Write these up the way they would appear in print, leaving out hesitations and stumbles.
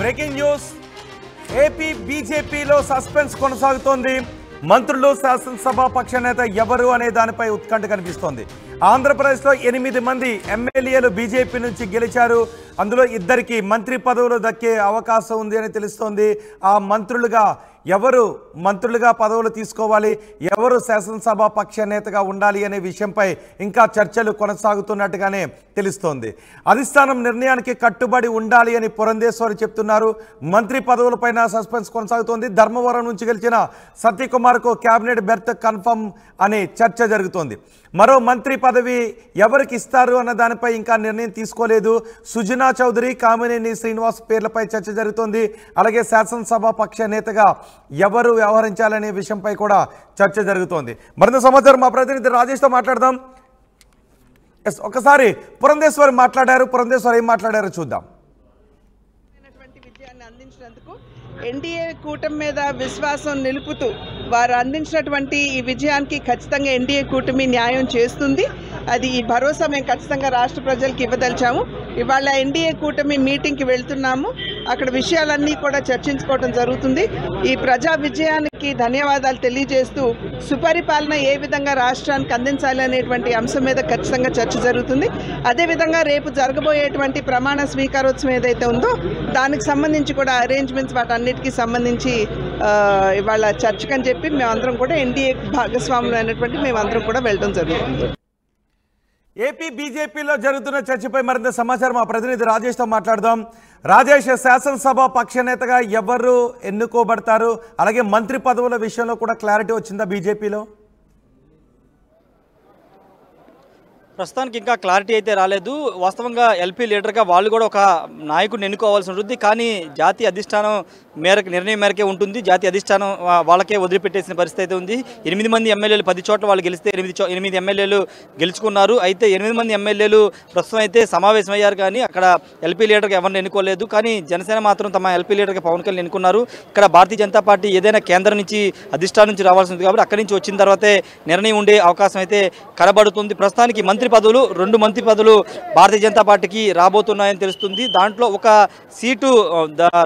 Breaking news AP బీజేపీలో suspense కొనసాగుతోంది. మంత్రులు శాసనసభ పక్ష నేత ఎవరు అనే దానిపై ఉత్కంఠ కనిపిస్తోంది. ఆంధ్రప్రదేశ్లో 8 మంది ఎమ్మెల్యేలు బీజేపీ నుంచి గెలిచారు. అందులో 2కి మంత్రి పదవులు దక్కే అవకాశం ఉంది అని తెలుస్తోంది. ఆ మంత్రులుగా పదవులు తీసుకోవాలి, ఎవరు శాసనసభ పక్ష నేతగా ఉండాలి అనే విషయంపై ఇంకా చర్చలు కొనసాగుతున్నట్టుగానే తెలుస్తోంది. అధిష్టానం నిర్ణయానికి కట్టుబడి ఉండాలి అని పురంధేశ్వరి చెప్తున్నారు. మంత్రి పదవులపైన సస్పెన్స్ కొనసాగుతోంది. ధర్మవరం నుంచి గెలిచిన సత్యకుమార్కు క్యాబినెట్ బెర్త్ కన్ఫర్మ్ అనే చర్చ జరుగుతోంది. మరో మంత్రి పదవి ఎవరికి ఇస్తారు అన్న దానిపై ఇంకా నిర్ణయం తీసుకోలేదు. సుజనా చౌదరి, కామినేని శ్రీనివాస్ పేర్లపై చర్చ జరుగుతోంది. అలాగే శాసనసభ పక్ష నేతగా ఎవరు వ్యవహరించాలనే విషయంపై కూడా చర్చ జరుగుతోంది. మరింత సమాచారం మా ప్రతినిధి రాజేష్తో మాట్లాడదాం. ఒకసారి పురంధేశ్వరి మాట్లాడారు. పురంధేశ్వరి ఏం మాట్లాడారో చూద్దాం. విజయాన్ని అందించినందుకు ఎన్డీఏ కూటమి మీద విశ్వాసం నిలుపుతూ వారు అందించినటువంటి ఈ విజయానికి ఖచ్చితంగా ఎన్డీఏ కూటమి న్యాయం చేస్తుంది. అది ఈ భరోసా మేము ఖచ్చితంగా రాష్ట్ర ప్రజలకు ఇవ్వదలిచాము. ఇవాళ ఎన్డీఏ కూటమి మీటింగ్కి వెళ్తున్నాము. అక్కడ విషయాలన్నీ కూడా చర్చించుకోవడం జరుగుతుంది. ఈ ప్రజా విజయానికి ధన్యవాదాలు తెలియజేస్తూ సుపరిపాలన ఏ విధంగా రాష్ట్రానికి అందించాలి అనేటువంటి అంశం మీద ఖచ్చితంగా చర్చ జరుగుతుంది. అదేవిధంగా రేపు జరగబోయేటువంటి ప్రమాణ స్వీకారోత్సవం ఏదైతే ఉందో దానికి సంబంధించి కూడా అరేంజ్మెంట్స్ వాటన్నిటికీ సంబంధించి ఇవాళ చర్చకని చెప్పి మేమందరం కూడా ఎన్డీఏ భాగస్వాములు అయినటువంటి మేమందరం కూడా వెళ్ళడం జరుగుతుంది. ఏపీ బీజేపీలో జరుగుతున్న చర్చపై మరింత సమాచారం మా ప్రతినిధి రాజేష్తో మాట్లాడదాం. రాజేష్, శాసనసభ పక్ష నేతగా ఎవరు ఎన్నుకోబడతారు? అలాగే మంత్రి పదవుల విషయంలో కూడా క్లారిటీ వచ్చిందా బీజేపీలో? ప్రస్తుతానికి ఇంకా క్లారిటీ అయితే రాలేదు. వాస్తవంగా ఎల్పీ లీడర్గా వాళ్ళు కూడా ఒక నాయకుడిని ఎన్నుకోవాల్సి ఉంటుంది. కానీ జాతీయ అధిష్టానం నిర్ణయం మేరకే ఉంటుంది. జాతీయ అధిష్టానం వాళ్ళకే వదిలిపెట్టేసిన పరిస్థితి అయితే ఉంది. 8 మంది ఎమ్మెల్యేలు 10 చోట్ల వాళ్ళు గెలిస్తే 8 ఎమ్మెల్యేలు గెలుచుకున్నారు. అయితే 8 మంది ఎమ్మెల్యేలు ప్రస్తుతం అయితే సమావేశమయ్యారు. కానీ అక్కడ ఎల్పీ లీడర్గా ఎవరిని ఎన్నుకోలేదు. కానీ జనసేన మాత్రం తమ ఎల్పీ లీడర్గా పవన్ కళ్యాణ్ ఎన్నుకున్నారు. ఇక్కడ భారతీయ జనతా పార్టీ ఏదైనా కేంద్రం నుంచి అధిష్టానం నుంచి రావాల్సి ఉంది కాబట్టి అక్కడి నుంచి వచ్చిన తర్వాతే నిర్ణయం ఉండే అవకాశం అయితే కనబడుతుంది. ప్రస్తుతానికి రెండు మంత్రి పదవులు భారతీయ జనతా పార్టీకి రాబోతున్నాయని తెలుస్తుంది. దాంట్లో ఒక సీటు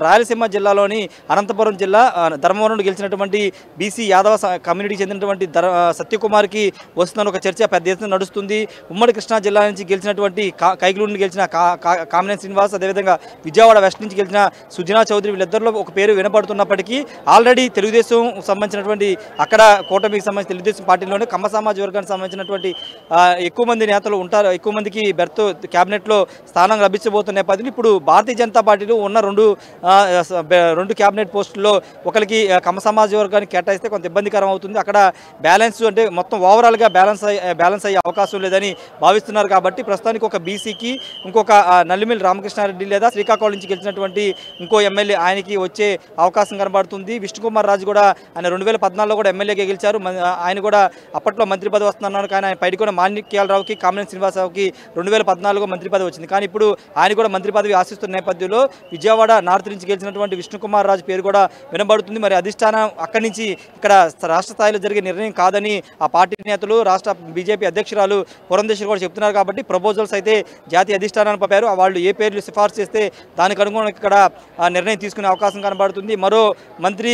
రాయలసీమ జిల్లాలోని అనంతపురం జిల్లా ధర్మవరం గెలిచినటువంటి బీసీ యాదవ కమ్యూనిటీకి చెందినటువంటి సత్యకుమార్కి వస్తున్న ఒక చర్చ పెద్ద ఎత్తున నడుస్తుంది. ఉమ్మడి కృష్ణా జిల్లా నుంచి గెలిచినటువంటి కైగులూరు నుంచి గెలిచిన కామినేని శ్రీనివాస్, అదేవిధంగా విజయవాడ వెస్ట్ నుంచి గెలిచిన సుజనా చౌదరి, వీళ్ళిద్దరిలో ఒక పేరు వినపడుతున్నప్పటికీ ఆల్రెడీ తెలుగుదేశం సంబంధించినటువంటి అక్కడ కూటమికి సంబంధించిన తెలుగుదేశం పార్టీలోనే కమ్మ సమాజ వర్గానికి సంబంధించినటువంటి ఎక్కువ మంది నేతలు ఉంటారు. ఎక్కువ మందికి బెర్త్ క్యాబినెట్లో స్థానం లభించబోతున్న నేపథ్యంలో ఇప్పుడు భారతీయ జనతా పార్టీలో ఉన్న రెండు క్యాబినెట్ పోస్టుల్లో ఒకరికి కమ్మ సమాజ వర్గానికి కేటాయిస్తే కొంత ఇబ్బందికరం అవుతుంది. అక్కడ బ్యాలెన్స్ అంటే మొత్తం ఓవరాల్గా బ్యాలెన్స్ అయ్యే అవకాశం లేదని భావిస్తున్నారు. కాబట్టి ప్రస్తుతానికి ఒక బీసీకి ఇంకొక నల్లిమిల్లి రామకృష్ణారెడ్డి లేదా శ్రీకాకుళం నుంచి గెలిచినటువంటి ఇంకో ఎమ్మెల్యే ఆయనకి వచ్చే అవకాశం కనబడుతుంది. విష్ణుకుమార్ రాజు కూడా ఆయన 2014లో కూడా ఎమ్మెల్యేగా గెలిచారు. ఆయన కూడా అప్పట్లో మంత్రి పదవి వస్తున్నారు. కానీ ఆయన పైడికొండ మాణిక్యాలరావుకి, కామినేని శ్రీనివాసరావుకి 2014లో మంత్రి పదవి వచ్చింది. కానీ ఇప్పుడు ఆయన కూడా మంత్రి పదవి ఆశిస్తున్న నేపథ్యంలో విజయవాడ నార్త్ నుంచి గెలిచినటువంటి విష్ణుకుమార్ రాజు పేరు కూడా వినబడుతుంది. మరి అధిష్టానం అక్కడి నుంచి ఇక్కడ రాష్ట్ర స్థాయిలో జరిగే నిర్ణయం కాదని ఆ పార్టీ నేతలు, రాష్ట్ర బీజేపీ అధ్యక్షురాలు పురంధేశ్వరి కూడా చెప్తున్నారు. కాబట్టి ప్రపోజల్స్ అయితే జాతీయ అధిష్టానాన్ని పంపారు. వాళ్ళు ఏ పేర్లు సిఫార్సు చేస్తే దానికి అనుగుణంగా ఇక్కడ నిర్ణయం తీసుకునే అవకాశం కనబడుతుంది. మరో మంత్రి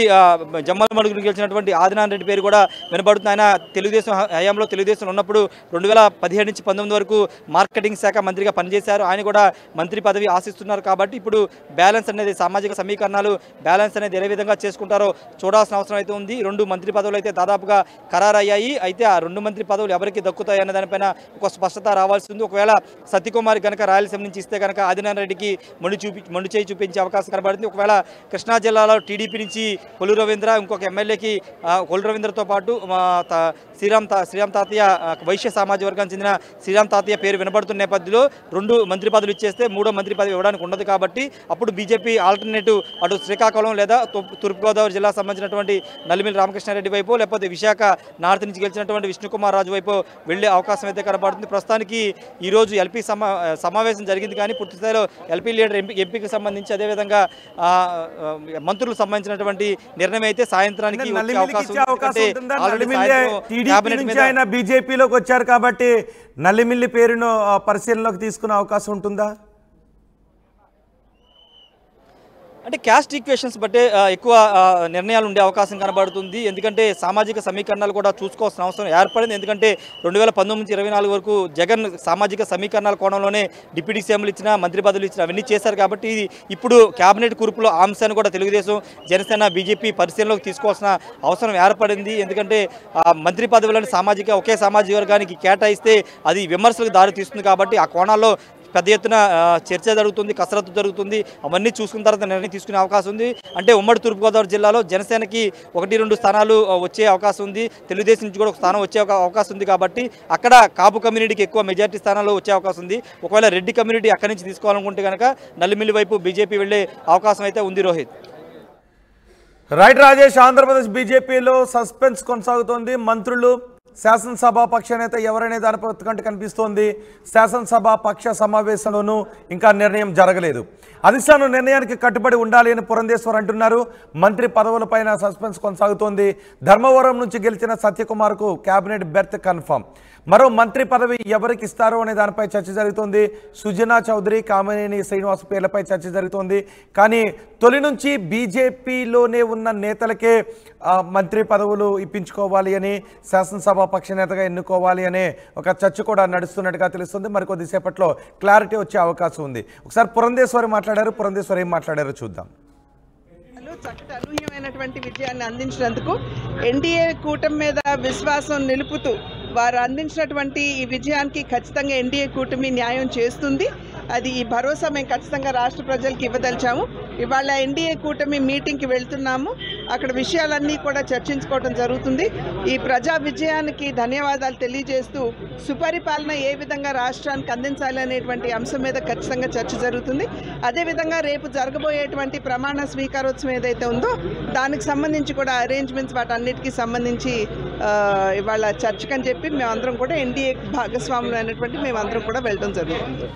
జమ్మలమడుగురు గెలిచినటువంటి ఆదినారాయణ రెడ్డి పేరు కూడా వినబడుతుంది. ఆయన తెలుగుదేశం హయాంలో తెలుగుదేశం ఉన్నప్పుడు 2017 నుంచి 19 వరకు మార్కెటింగ్ శాఖ మంత్రిగా పనిచేశారు. ఆయన కూడా మంత్రి పదవి ఆశిస్తున్నారు. కాబట్టి ఇప్పుడు బ్యాలెన్స్ అనేది సామాజిక సమీకరణాలు బ్యాలెన్స్ అనేది ఏ విధంగా చేసుకుంటారో చూడాల్సిన అవసరం అయితే ఉంది. 2 మంత్రి పదవులు అయితే దాదాపుగా ఖరారయ్యాయి. అయితే ఆ 2 మంత్రి పదవులు ఎవరికి దక్కుతాయి అనే దానిపైన ఒక స్పష్టత రావాల్సి ఉంది. ఒకవేళ సత్యకుమార్ కనుక రాయలసీమ నుంచి ఇస్తే కనుక ఆదినారాయణ రెడ్డికి మొండి చేయి చూపించే అవకాశం కనబడుతుంది. ఒకవేళ కృష్ణా జిల్లాలో టీడీపీ నుంచి కొల్లు రవీంద్ర, ఇంకొక ఎమ్మెల్యేకి కొల్లు రవీంద్రతో పాటు శ్రీరామ్ తాతయ్య వైశ్య సామాజిక వర్గానికి చెందిన శ్రీరామ్ తాతయ్య పేరు వినబడుతున్న నేపథ్యంలో 2 మంత్రి పదవులు ఇచ్చేస్తే 3వ మంత్రి పదవి ఇవ్వడానికి ఉండదు. కాబట్టి అప్పుడు బీజేపీ ఆల్టర్నేటివ్ అటు శ్రీకాకుళం లేదా తూర్పుగోదావరి జిల్లా సంబంధించినటువంటి నల్లిమిల్లి రామకృష్ణారెడ్డి వైపు, లేకపోతే విశాఖ నార్త్ నుంచి గెలిచినటువంటి విష్ణుకుమార్ రాజు వైపు వెళ్లే అవకాశం అయితే కనబడుతుంది. ప్రస్తుతానికి ఈరోజు ఎల్పీ సమావేశం జరిగింది. కానీ పూర్తి స్థాయిలో ఎల్పీ లీడర్ ఎంపీకి సంబంధించి అదేవిధంగా మంత్రులకు సంబంధించినటువంటి నిర్ణయం అయితే సాయంత్రానికి బీజేపీలోకి వచ్చారు కాబట్టి నల్లిమిల్లి పేరును పరిశీలనలోకి తీసుకునే అవకాశం ఉంటుందా? అంటే క్యాస్ట్ ఈక్వేషన్స్ బట్టే ఎక్కువ నిర్ణయాలు ఉండే అవకాశం కనబడుతుంది. ఎందుకంటే సామాజిక సమీకరణాలు కూడా చూసుకోవాల్సిన అవసరం ఏర్పడింది. ఎందుకంటే 2019 నుంచి 24 వరకు జగన్ సామాజిక సమీకరణాల కోణంలోనే డిప్యూటీ సీఎంలు ఇచ్చిన, మంత్రి పదవులు ఇచ్చిన అవన్నీ చేశారు. కాబట్టి ఇప్పుడు కేబినెట్ కూర్పులో ఆ అంశాన్ని కూడా తెలుగుదేశం, జనసేన, బీజేపీ పరిశీలనలోకి తీసుకోవాల్సిన అవసరం ఏర్పడింది. ఎందుకంటే మంత్రి పదవులను ఒకే సామాజిక వర్గానికి కేటాయిస్తే అది విమర్శలకు దారి తీస్తుంది. కాబట్టి ఆ కోణాల్లో పెద్ద ఎత్తున చర్చ జరుగుతుంది, కసరత్తు జరుగుతుంది. అవన్నీ చూసుకున్న తర్వాత నిర్ణయం తీసుకునే అవకాశం ఉంది. అంటే ఉమ్మడి తూర్పుగోదావరి జిల్లాలో జనసేనకి 1-2 స్థానాలు వచ్చే అవకాశం ఉంది, తెలుగుదేశం నుంచి కూడా ఒక స్థానం వచ్చే అవకాశం ఉంది. కాబట్టి అక్కడ కాపు కమ్యూనిటీకి ఎక్కువ మెజార్టీ స్థానాలు వచ్చే అవకాశం ఉంది. ఒకవేళ రెడ్డి కమ్యూనిటీ అక్కడి నుంచి తీసుకోవాలనుకుంటే కనుక నల్లిమిల్లి వైపు బీజేపీ వెళ్లే అవకాశం అయితే ఉంది. రోహిత్. రైట్ రాజేష్, ఆంధ్రప్రదేశ్ బీజేపీలో సస్పెన్స్ కొనసాగుతోంది. మంత్రులు, శాసనసభ పక్ష నేత ఎవరనే దానిపై ఉత్కంఠ కనిపిస్తోంది. శాసనసభ పక్ష సమావేశంలోనూ ఇంకా నిర్ణయం జరగలేదు. అధిష్టానం నిర్ణయానికి కట్టుబడి ఉండాలి అని పురంధేశ్వర్ అంటున్నారు. మంత్రి పదవులపైన సస్పెన్స్ కొనసాగుతోంది. ధర్మవరం నుంచి గెలిచిన సత్యకుమార్కు కేబినెట్ బెర్త్ కన్ఫర్మ్. మరో మంత్రి పదవి ఎవరికి ఇస్తారో అనే దానిపై చర్చ జరుగుతోంది. సుజనా చౌదరి, కామినేని శ్రీనివాస్ పేర్లపై చర్చ జరుగుతోంది. కానీ తొలి నుంచి బీజేపీలోనే ఉన్న నేతలకే మంత్రి పదవులు ఇప్పించుకోవాలి అని, శాసనసభ పక్ష నేతగా ఎన్నుకోవాలి అనే ఒక చర్చ కూడా నడుస్తున్నట్టుగా తెలుస్తుంది. మరికొద్దిసేపట్లో క్లారిటీ వచ్చే అవకాశం ఉంది. ఒకసారి పురంధేశ్వరి మాట్లాడారు. పురంధేశ్వరి ఏం మాట్లాడారో చూద్దాం. చక్కటి అనూహ్యమైనటువంటి విజయాన్ని అందించినందుకు ఎన్డీఏ కూటమి మీద విశ్వాసం నిలుపుతూ వారు అందించినటువంటి ఈ విజయానికి ఖచ్చితంగా ఎన్డీఏ కూటమి న్యాయం చేస్తుంది. అది ఈ భరోసా మేము ఖచ్చితంగా రాష్ట్ర ప్రజలకు ఇవ్వదలిచాము. ఇవాళ ఎన్డీఏ కూటమి మీటింగ్కి వెళ్తున్నాము. అక్కడ విషయాలన్నీ కూడా చర్చించుకోవడం జరుగుతుంది. ఈ ప్రజా విజయానికి ధన్యవాదాలు తెలియజేస్తూ సుపరిపాలన ఏ విధంగా రాష్ట్రానికి అందించాలి అనేటువంటి అంశం మీద ఖచ్చితంగా చర్చ జరుగుతుంది. అదేవిధంగా రేపు జరగబోయేటువంటి ప్రమాణ స్వీకారోత్సవం ఏదైతే ఉందో దానికి సంబంధించి కూడా అరేంజ్మెంట్స్ వాటన్నిటికీ సంబంధించి ఇవాళ చర్చకని చెప్పి మేమందరం కూడా ఎన్డీఏ భాగస్వాములు అయినటువంటి మేమందరం కూడా వెళ్ళడం జరుగుతుంది.